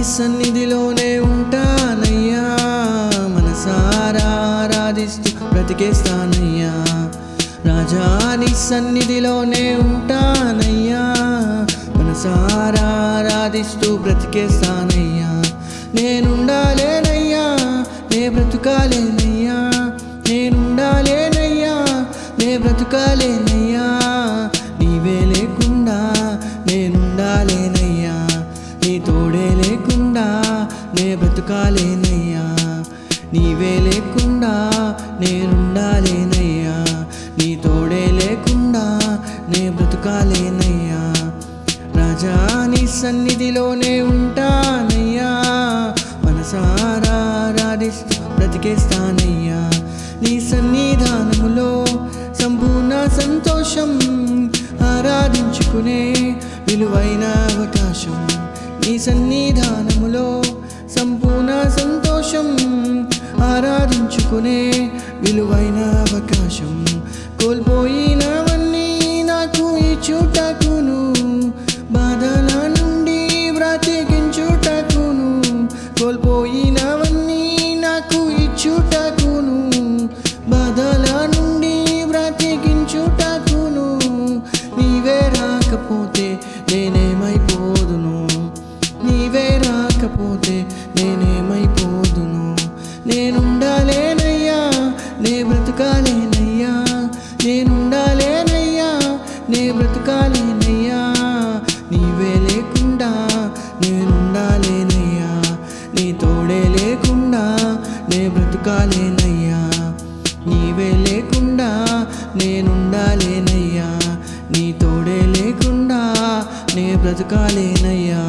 సన్నిధిలోనే ఉంటానయ్యా, మనసారా ఆరాధిస్తూ బ్రతికేస్తానయ్యా. రాజా నీ సన్నిధిలోనే ఉంటానయ్యా, మనసారా ఆరాధిస్తూ బ్రతికేస్తానయ్యా. నేనుండాలేనయ్యా, నే బ్రతుకాలేనయ్యా, నేనుండాలేనయ్యా, నే బ్రతుకాలేనయ్యా. నీవే లేకుండా నేనుండాలేనయ్యా, నీ తోడే లేకుండా నే బ్రతుకాలేనయ్యా. నీవే లేకుండా నేనుండాలేనయ్యా, నీ తోడే లేకుండా నే బ్రతుకాలేనయ్యా. రాజా నీ సన్నిధిలోనే ఉంటానయ్యా, మనసారా ఆరాధిస్తూ బ్రతికేస్తానయ్యా. నీ సన్నిధానములో సంపూర్ణ సంతోషం, ఆరాధించుకునే విలువైన అవకాశం. నీ సన్నిధానములో సంపూర్ణ సంతోషం, ఆరాధించుకునే విలువైన అవకాశం. కోల్పోయినవన్నీ నాకు ఇచ్చుటకును, బాధల నుండి బ్రతికించుటకును. కోల్పోయినవన్నీ నాకు ఇచ్చుటకును, బాధల నుండి బ్రతికించుటకును. నీవే రాకపోతే నేనేమైపోదును, నీవే రాకపోతే నేనేమైపోదును. నేనుండాలేనయ్యా, నే బ్రతుకాలేనయ్యా, నేనుండాలేనయ్యా, నే బ్రతుకాలేనయ్యా. నీవే లేకుండా నేనుండాలేనయ్యా, నీ తోడే లేకుండా నే బ్రతుకాలేనయ్యా. నీవే లేకుండా నేనుండాలేనయ్యా, నీ తోడే లేకుండా నే బ్రతుకాలేనయ్యా.